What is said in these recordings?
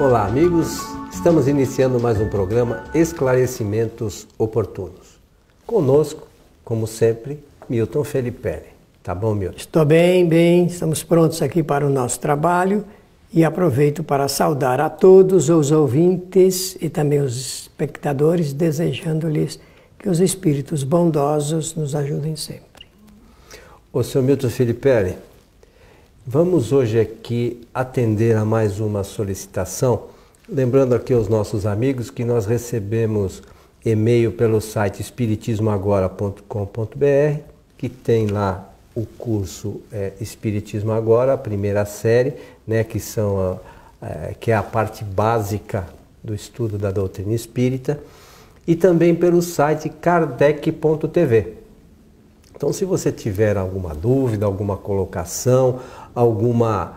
Olá, amigos. Estamos iniciando mais um programa Esclarecimentos Oportunos. Conosco, como sempre, Milton Felipe. Tá bom, Milton? Estou bem. Estamos prontos aqui para o nosso trabalho e aproveito para saudar a todos os ouvintes e também os espectadores, desejando-lhes que os espíritos bondosos nos ajudem sempre. Ô, senhor Milton Felipe, vamos hoje aqui atender a mais uma solicitação. Lembrando aqui aos nossos amigos que nós recebemos e-mail pelo site espiritismoagora.com.br, que tem lá o curso Espiritismo Agora, a primeira série, né, que é a parte básica do estudo da doutrina espírita, e também pelo site kardec.tv. Então, se você tiver alguma dúvida, alguma colocação, alguma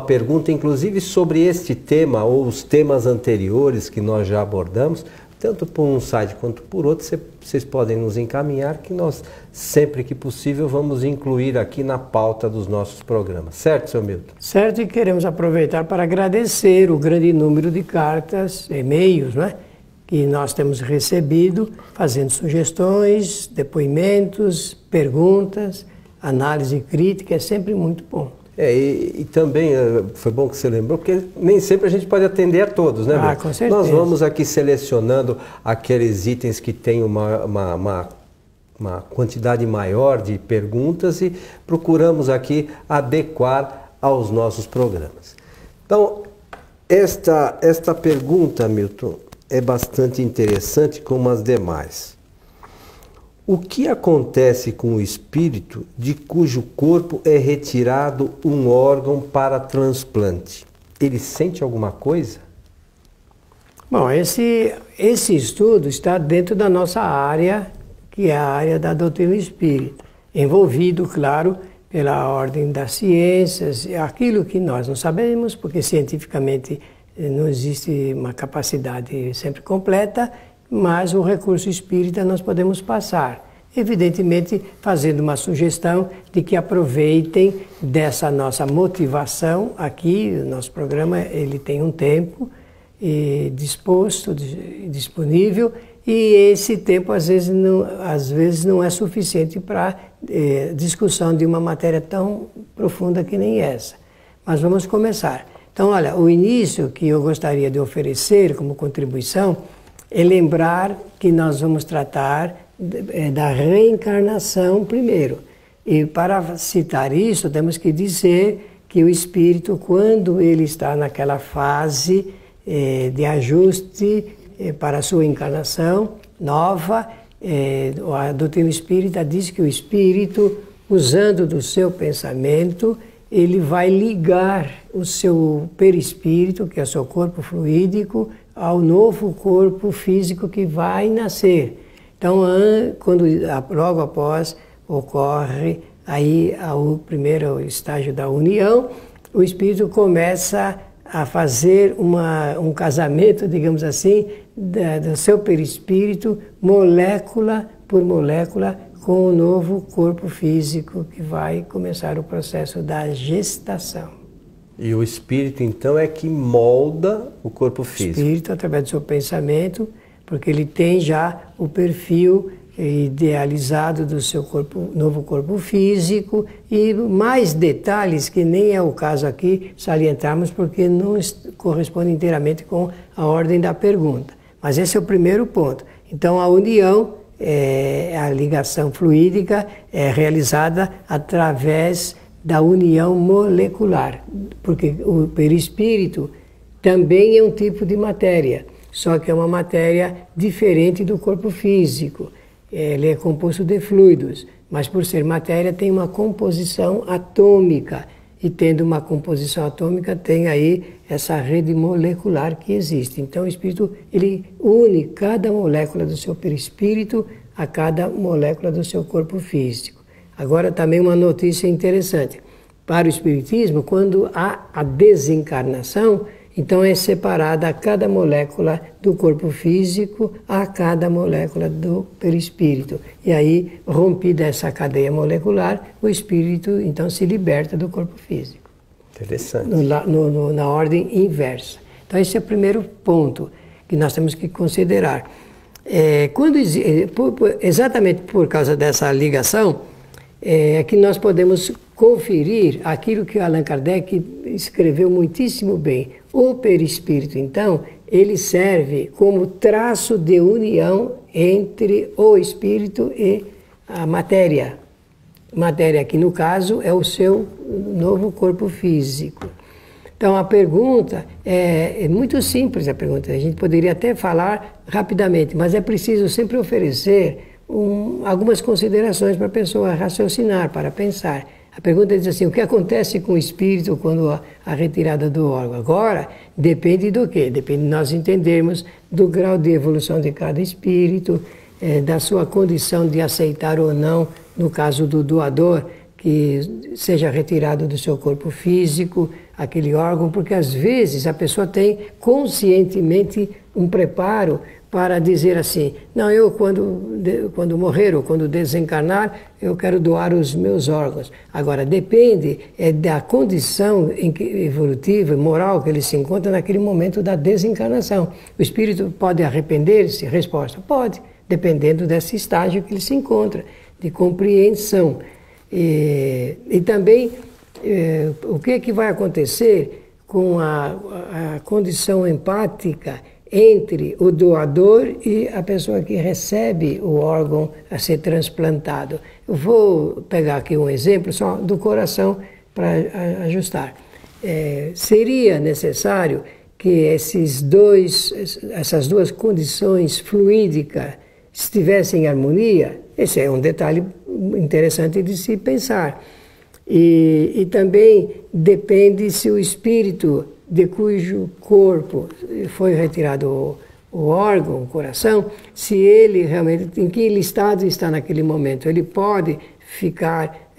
pergunta, inclusive sobre este tema ou os temas anteriores que nós já abordamos, tanto por um site quanto por outro, vocês podem nos encaminhar, que nós, sempre que possível, vamos incluir aqui na pauta dos nossos programas. Certo, seu Milton? Certo, e queremos aproveitar para agradecer o grande número de cartas, e-mails, né, que nós temos recebido, fazendo sugestões, depoimentos, perguntas, análise crítica, é sempre muito bom. E também foi bom que você lembrou, porque nem sempre a gente pode atender a todos, né, Milton? Com certeza. Nós vamos aqui selecionando aqueles itens que têm uma quantidade maior de perguntas e procuramos aqui adequar aos nossos programas. Então, esta pergunta, Milton, é bastante interessante como as demais. O que acontece com o espírito de cujo corpo é retirado um órgão para transplante? Ele sente alguma coisa? Bom, esse estudo está dentro da nossa área, que é a área da doutrina espírita, envolvido, claro, pela ordem das ciências, aquilo que nós não sabemos, porque cientificamente não existe uma capacidade sempre completa, mas o recurso espírita nós podemos passar. Evidentemente, fazendo uma sugestão de que aproveitem dessa nossa motivação aqui. O nosso programa ele tem um tempo disponível, e esse tempo às vezes não é suficiente para discussão de uma matéria tão profunda que nem essa. Mas vamos começar. Então, olha, o início que eu gostaria de oferecer como contribuição é lembrar que nós vamos tratar da reencarnação primeiro. E para citar isso, temos que dizer que o espírito, quando ele está naquela fase de ajuste para a sua encarnação nova, a doutrina espírita diz que o espírito, usando do seu pensamento, ele vai ligar o seu perispírito, que é o seu corpo fluídico, ao novo corpo físico que vai nascer. Então, logo após ocorre aí o primeiro estágio da união, o espírito começa a fazer um casamento, digamos assim, do seu perispírito, molécula por molécula, com o novo corpo físico que vai começar o processo da gestação. E o espírito, então, é que molda o corpo físico? O espírito, através do seu pensamento, porque ele tem já o perfil idealizado do seu novo corpo físico, e mais detalhes que nem é o caso aqui salientarmos, porque não corresponde inteiramente com a ordem da pergunta. Mas esse é o primeiro ponto. Então, a união, a ligação fluídica é realizada através da união molecular, porque o perispírito também é um tipo de matéria, só que é uma matéria diferente do corpo físico. Ele é composto de fluidos, mas por ser matéria tem uma composição atômica, e tendo uma composição atômica tem aí essa rede molecular que existe. Então o espírito, ele une cada molécula do seu perispírito a cada molécula do seu corpo físico. Agora também uma notícia interessante. Para o espiritismo, quando há a desencarnação, então é separada cada molécula do corpo físico a cada molécula do perispírito. E aí, rompida essa cadeia molecular, o espírito então se liberta do corpo físico. Interessante. Na ordem inversa. Então esse é o primeiro ponto que nós temos que considerar. Exatamente por causa dessa ligação, é que nós podemos conferir aquilo que Allan Kardec escreveu muitíssimo bem. O perispírito, então, ele serve como traço de união entre o espírito e a matéria. Matéria que, no caso, é o seu novo corpo físico. Então, a pergunta é muito simples, a pergunta. A gente poderia até falar rapidamente, mas é preciso sempre oferecer algumas considerações para a pessoa raciocinar, para pensar. A pergunta diz assim, o que acontece com o espírito quando a retirada do órgão? Agora, depende do quê? Depende de nós entendermos do grau de evolução de cada espírito, da sua condição de aceitar ou não, no caso do doador, que seja retirado do seu corpo físico, aquele órgão, porque às vezes a pessoa tem conscientemente um preparo para dizer assim, não, eu quando morrer ou quando desencarnar, eu quero doar os meus órgãos. Agora, depende da condição evolutiva, moral que ele se encontra naquele momento da desencarnação. O espírito pode arrepender-se? Resposta, pode, dependendo desse estágio que ele se encontra, de compreensão. E também, o que vai acontecer com a condição empática entre o doador e a pessoa que recebe o órgão a ser transplantado. Eu vou pegar aqui um exemplo só do coração para ajustar. Seria necessário que essas duas condições fluídicas estivessem em harmonia? Esse é um detalhe interessante de se pensar. E também depende se o espírito de cujo corpo foi retirado o órgão, o coração, se ele realmente, em que estado está naquele momento. Ele pode ficar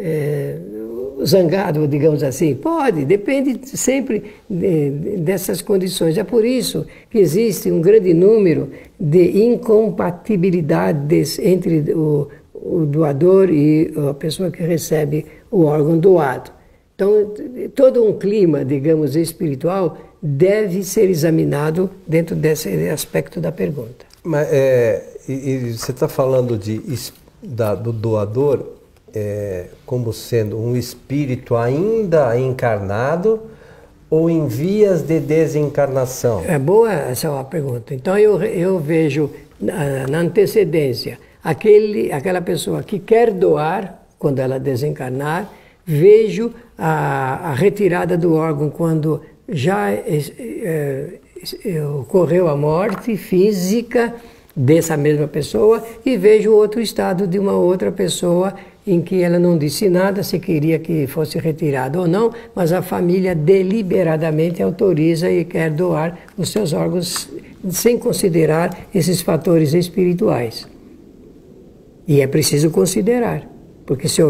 zangado, digamos assim? Pode, depende sempre dessas condições. É por isso que existe um grande número de incompatibilidades entre o doador e a pessoa que recebe o órgão doado. Então, todo um clima, digamos, espiritual deve ser examinado dentro desse aspecto da pergunta. Mas e você está falando do doador como sendo um espírito ainda encarnado ou em vias de desencarnação? É boa essa pergunta. Então, eu vejo na antecedência aquela pessoa que quer doar, quando ela desencarnar, vejo a retirada do órgão quando já ocorreu a morte física dessa mesma pessoa e vejo outro estado de uma outra pessoa em que ela não disse nada se queria que fosse retirado ou não, mas a família deliberadamente autoriza e quer doar os seus órgãos sem considerar esses fatores espirituais. E é preciso considerar, porque se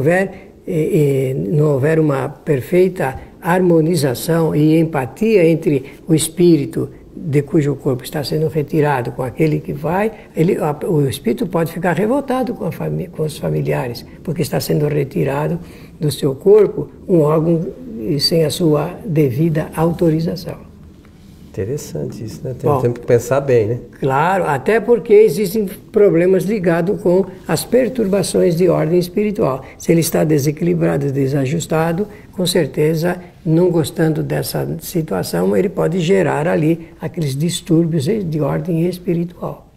não houver uma perfeita harmonização e empatia entre o espírito de cujo corpo está sendo retirado com aquele que vai, o espírito pode ficar revoltado com os familiares, porque está sendo retirado do seu corpo um órgão sem a sua devida autorização. Interessante isso, né? Temos que pensar bem, né? Claro, até porque existem problemas ligados com as perturbações de ordem espiritual. Se ele está desequilibrado, desajustado, com certeza, não gostando dessa situação, ele pode gerar ali aqueles distúrbios de ordem espiritual.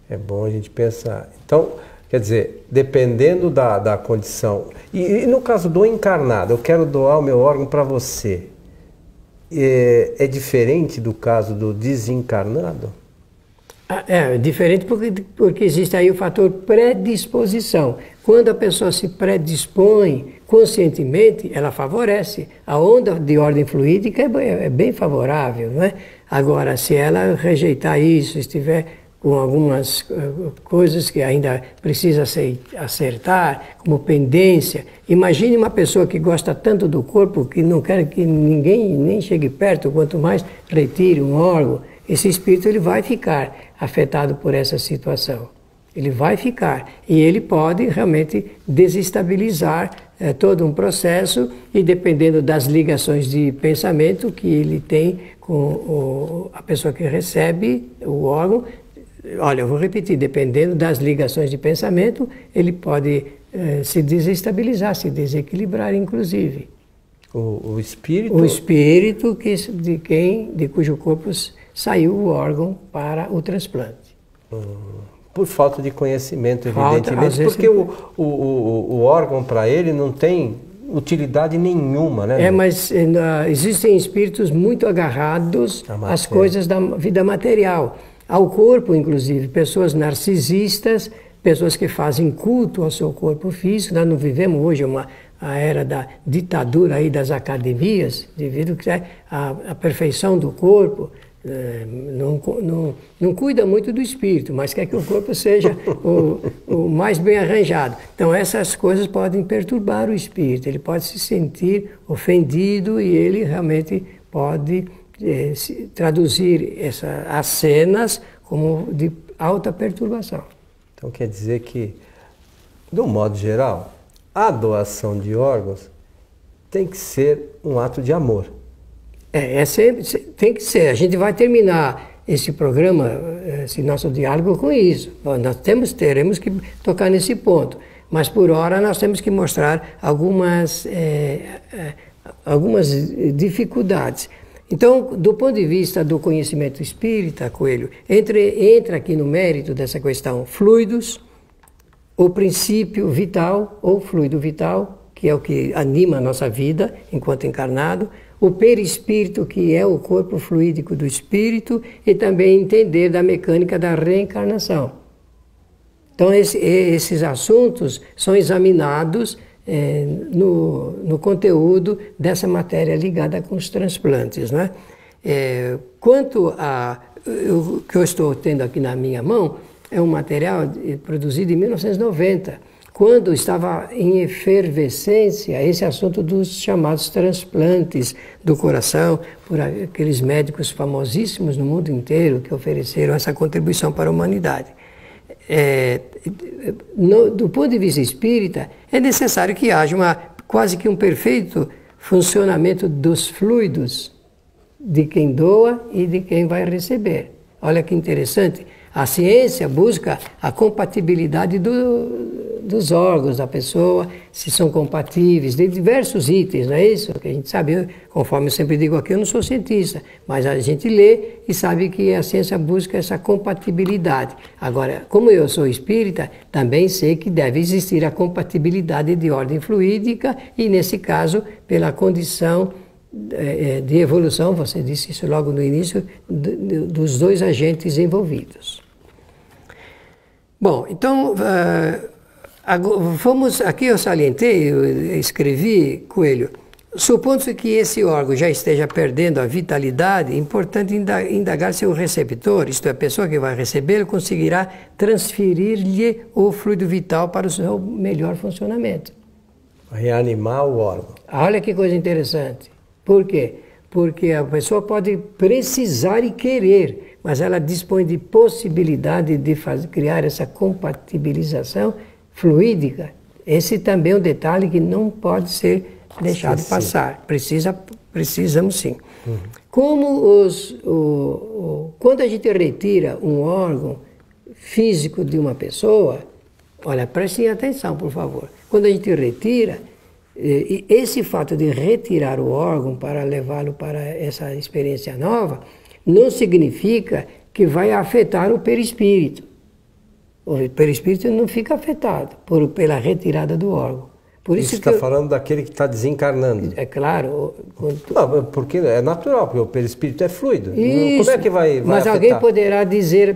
É bom a gente pensar. Então, quer dizer, dependendo da condição... E no caso do encarnado, eu quero doar o meu órgão para você... É diferente do caso do desencarnado? É diferente porque existe aí o fator predisposição. Quando a pessoa se predispõe conscientemente, ela favorece. A onda de ordem fluídica é bem favorável, não é? Agora, se ela rejeitar isso, estiver com algumas coisas que ainda precisa acertar, como pendência. Imagine uma pessoa que gosta tanto do corpo que não quer que ninguém nem chegue perto, quanto mais retire um órgão. Esse espírito ele vai ficar afetado por essa situação. Ele vai ficar. E ele pode realmente desestabilizar todo um processo e dependendo das ligações de pensamento que ele tem com a pessoa que recebe o órgão. Olha, eu vou repetir, dependendo das ligações de pensamento, ele pode se desestabilizar, se desequilibrar, inclusive. O espírito? O espírito de cujo corpo saiu o órgão para o transplante. Por falta de conhecimento, evidentemente, porque o órgão para ele não tem utilidade nenhuma, né? Mas existem espíritos muito agarrados às coisas da vida material, ao corpo, inclusive, pessoas narcisistas, pessoas que fazem culto ao seu corpo físico. Nós não vivemos hoje a era da ditadura aí das academias, devido à perfeição do corpo. Não cuida muito do espírito, mas quer que o corpo seja o mais bem arranjado. Então essas coisas podem perturbar o espírito, ele pode se sentir ofendido e ele realmente pode traduzir as cenas como de alta perturbação. Então quer dizer que, de um modo geral, a doação de órgãos tem que ser um ato de amor. Sempre, tem que ser. A gente vai terminar esse programa, esse nosso diálogo com isso. Nós teremos que tocar nesse ponto. Mas por hora nós temos que mostrar algumas dificuldades. Então, do ponto de vista do conhecimento espírita, Coelho, entra aqui no mérito dessa questão fluidos, o princípio vital ou fluido vital, que é o que anima a nossa vida enquanto encarnado, o perispírito, que é o corpo fluídico do espírito, e também entender da mecânica da reencarnação. Então esses assuntos são examinados no conteúdo dessa matéria ligada com os transplantes, né? Quanto o que eu estou tendo aqui na minha mão, é um material produzido em 1990, quando estava em efervescência esse assunto dos chamados transplantes do coração, por aqueles médicos famosíssimos no mundo inteiro que ofereceram essa contribuição para a humanidade. Do ponto de vista espírita, é necessário que haja quase que um perfeito funcionamento dos fluidos de quem doa e de quem vai receber. Olha que interessante. A ciência busca a compatibilidade dos órgãos da pessoa, se são compatíveis, de diversos itens, não é isso? Que a gente sabe, conforme eu sempre digo aqui, eu não sou cientista, mas a gente lê e sabe que a ciência busca essa compatibilidade. Agora, como eu sou espírita, também sei que deve existir a compatibilidade de ordem fluídica e, nesse caso, pela condição de evolução, você disse isso logo no início, dos dois agentes envolvidos. Bom, então, aqui eu salientei, eu escrevi, Coelho, supondo-se que esse órgão já esteja perdendo a vitalidade, é importante indagar se o receptor, isto é, a pessoa que vai recebê-lo, conseguirá transferir-lhe o fluido vital para o seu melhor funcionamento. Reanimar o órgão. Olha que coisa interessante. Por quê? Porque a pessoa pode precisar e querer, mas ela dispõe de possibilidade de criar essa compatibilização fluídica. Esse também é um detalhe que não pode ser deixado passar. Precisamos sim. Uhum. Como quando a gente retira um órgão físico de uma pessoa, olha, prestem atenção, por favor. Quando a gente retira, esse fato de retirar o órgão para levá-lo para essa experiência nova, não significa que vai afetar o perispírito. O perispírito não fica afetado pela retirada do órgão. Por isso está falando daquele que está desencarnando. É claro. Não, porque é natural, porque o perispírito é fluido. Isso, como é que vai mas afetar? Alguém poderá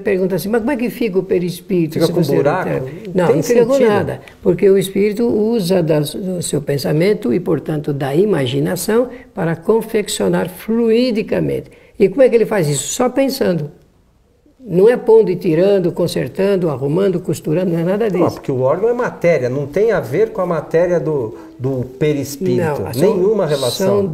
perguntar assim, mas como é que fica o perispírito? Fica com buraco? Não fica com nada, porque o espírito usa do seu pensamento e, portanto, da imaginação para confeccionar fluidicamente. E como é que ele faz isso? Só pensando. Não é pondo e tirando, consertando, arrumando, costurando, não é nada disso. Não, porque o órgão é matéria, não tem a ver com a matéria do perispírito. Não, nenhuma relação. São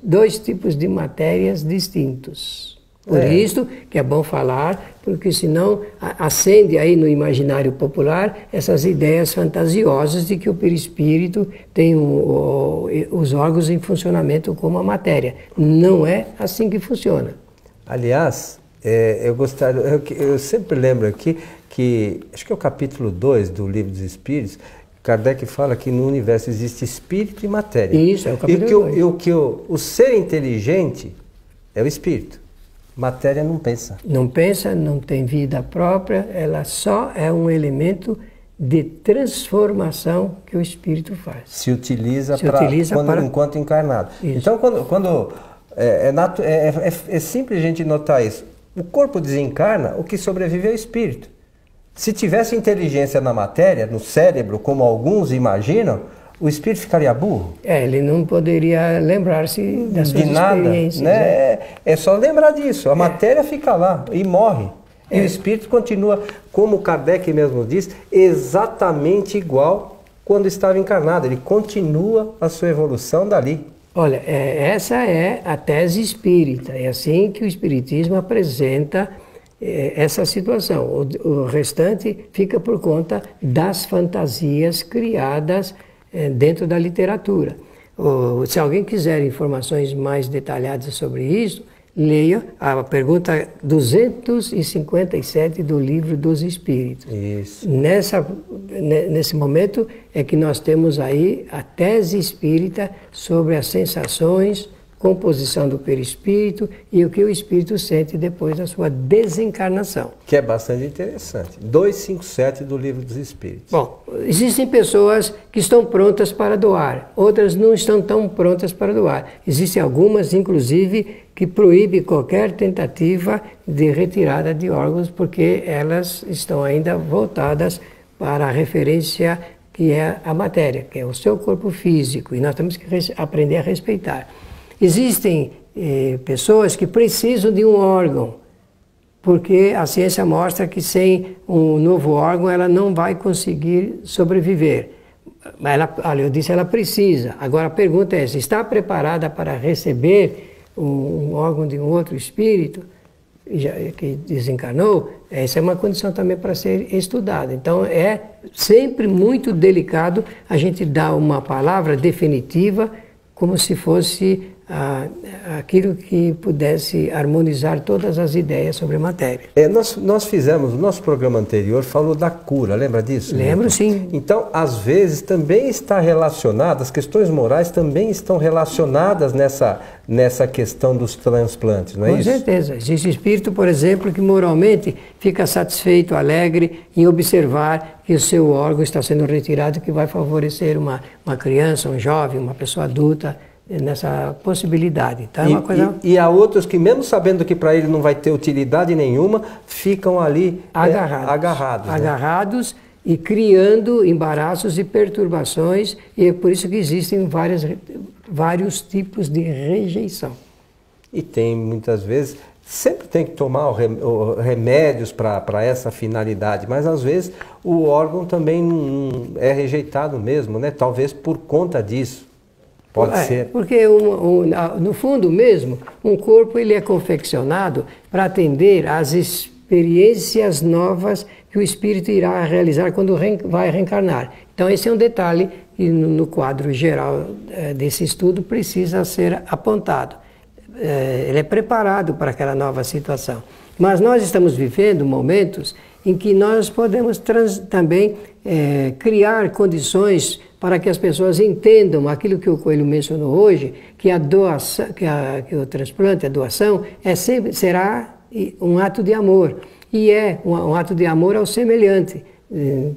dois tipos de matérias distintos. Por isso que é bom falar, porque senão acende aí no imaginário popular essas ideias fantasiosas de que o perispírito tem os órgãos em funcionamento como a matéria. Não é assim que funciona. Aliás, eu sempre lembro aqui que, acho que é o capítulo 2 do Livro dos Espíritos, Kardec fala que no universo existe espírito e matéria. Isso, é o capítulo 2. O ser inteligente é o espírito. Matéria não pensa. Não pensa, não tem vida própria, ela só é um elemento de transformação que o espírito faz. Se utiliza enquanto encarnado. Isso. Então, é simples a gente notar isso. O corpo desencarna, o que sobrevive é o espírito. Se tivesse inteligência na matéria, no cérebro, como alguns imaginam, o espírito ficaria burro? Ele não poderia lembrar-se das suas experiências. Né? É só lembrar disso. A matéria fica lá e morre. E o espírito continua, como Kardec mesmo diz, exatamente igual quando estava encarnado. Ele continua a sua evolução dali. Olha, essa é a tese espírita. É assim que o espiritismo apresenta essa situação. O restante fica por conta das fantasias criadas dentro da literatura. Se alguém quiser informações mais detalhadas sobre isso, leia a pergunta 257 do Livro dos Espíritos. Isso. Nesse momento é que nós temos aí a tese espírita sobre as sensações, composição do perispírito e o que o espírito sente depois da sua desencarnação. Que é bastante interessante. 257 do Livro dos Espíritos. Bom, existem pessoas que estão prontas para doar, outras não estão tão prontas para doar. Existem algumas, inclusive, que proíbem qualquer tentativa de retirada de órgãos porque elas estão ainda voltadas para a referência que é a matéria, que é o seu corpo físico, e nós temos que aprender a respeitar. Existem pessoas que precisam de um órgão, porque a ciência mostra que sem um novo órgão ela não vai conseguir sobreviver. Eu disse ela precisa. Agora a pergunta é, está preparada para receber um órgão de um outro espírito que desencarnou? Essa é uma condição também para ser estudada. Então é sempre muito delicado a gente dar uma palavra definitiva como se fosse aquilo que pudesse harmonizar todas as ideias sobre a matéria. Nós fizemos, o nosso programa anterior falou da cura, lembra disso? Lembro, sim. Então, às vezes, também está relacionado, as questões morais também estão relacionadas nessa questão dos transplantes, não é isso? Com certeza. Existe espírito, por exemplo, que moralmente fica satisfeito, alegre em observar que o seu órgão está sendo retirado, que vai favorecer uma criança, um jovem, uma pessoa adulta, nessa possibilidade. Então, uma coisa... e há outros que, mesmo sabendo que para ele não vai ter utilidade nenhuma, ficam ali agarrados e criando embaraços e perturbações, e é por isso que existem vários tipos de rejeição. E tem, muitas vezes, sempre tem que tomar remédios para essa finalidade, mas às vezes o órgão também não é rejeitado mesmo, né? Talvez por conta disso. Pode ser. Porque, no fundo mesmo, um corpo ele é confeccionado para atender às experiências novas que o espírito irá realizar quando vai reencarnar. Então, esse é um detalhe que no quadro geral desse estudo precisa ser apontado. Ele é preparado para aquela nova situação. Mas nós estamos vivendo momentos em que nós podemos também criar condições para que as pessoas entendam aquilo que o Coelho mencionou hoje, que a doação, que o transplante, a doação, será um ato de amor. E é um ato de amor ao semelhante,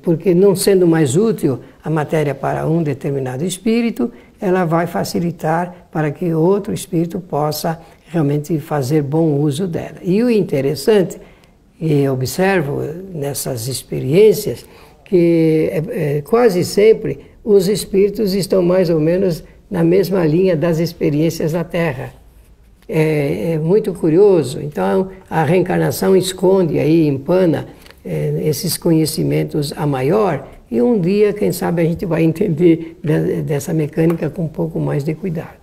porque não sendo mais útil a matéria para um determinado espírito, ela vai facilitar para que outro espírito possa realmente fazer bom uso dela. E o interessante, e eu observo nessas experiências, que quase sempre os espíritos estão mais ou menos na mesma linha das experiências da Terra. É muito curioso. Então, a reencarnação esconde aí, empana esses conhecimentos a maior, e um dia, quem sabe, a gente vai entender dessa mecânica com um pouco mais de cuidado.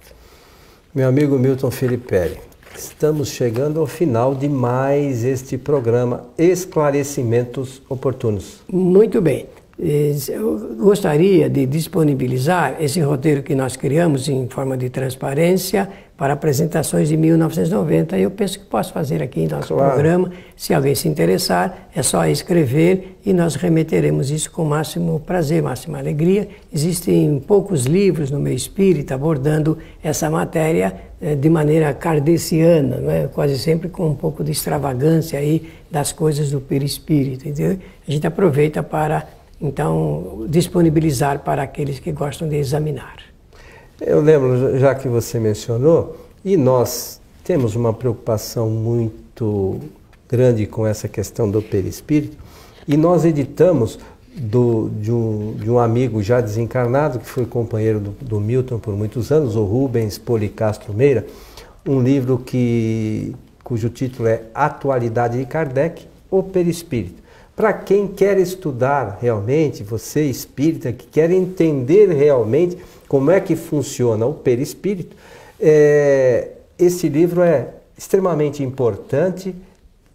Meu amigo Milton Filipelli, Estamos chegando ao final de mais este programa Esclarecimentos Oportunos. Muito bem. Eu gostaria de disponibilizar esse roteiro que nós criamos em forma de transparência para apresentações de 1990. Eu penso que posso fazer aqui em nosso programa. Se alguém se interessar, é só escrever e nós remeteremos isso com o máximo prazer, máxima alegria. Existem poucos livros no meio espírita abordando essa matéria de maneira kardeciana, não é? Quase sempre com um pouco de extravagância aí das coisas do perispírito. Entendeu? A gente aproveita para então disponibilizar para aqueles que gostam de examinar. Eu lembro, já que você mencionou, e nós temos uma preocupação muito grande com essa questão do perispírito, e nós editamos de um amigo já desencarnado, que foi companheiro do Milton por muitos anos, o Rubens Policastro Meira, um livro cujo título é Atualidade de Kardec, o Perispírito. Para quem quer estudar realmente, você espírita, que quer entender realmente como é que funciona o perispírito, esse livro é extremamente importante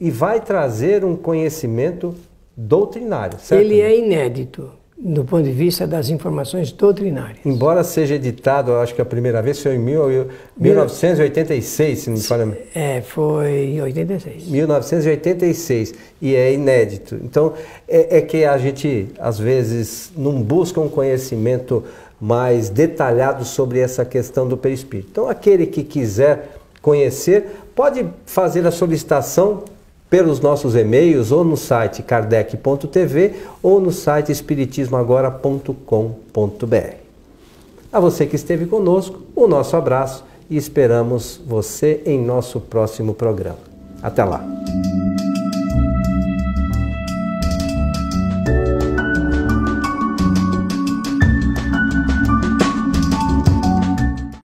e vai trazer um conhecimento doutrinário, certo? Ele é inédito do ponto de vista das informações doutrinárias. Embora seja editado, eu acho que a primeira vez foi em 1986, se não me falha. Foi em 86. 1986, e é inédito. Então, é que a gente, às vezes, não busca um conhecimento mais detalhado sobre essa questão do perispírito. Então, aquele que quiser conhecer, pode fazer a solicitação pelos nossos e-mails, ou no site kardec.tv, ou no site espiritismoagora.com.br. A você que esteve conosco, o nosso abraço e esperamos você em nosso próximo programa. Até lá!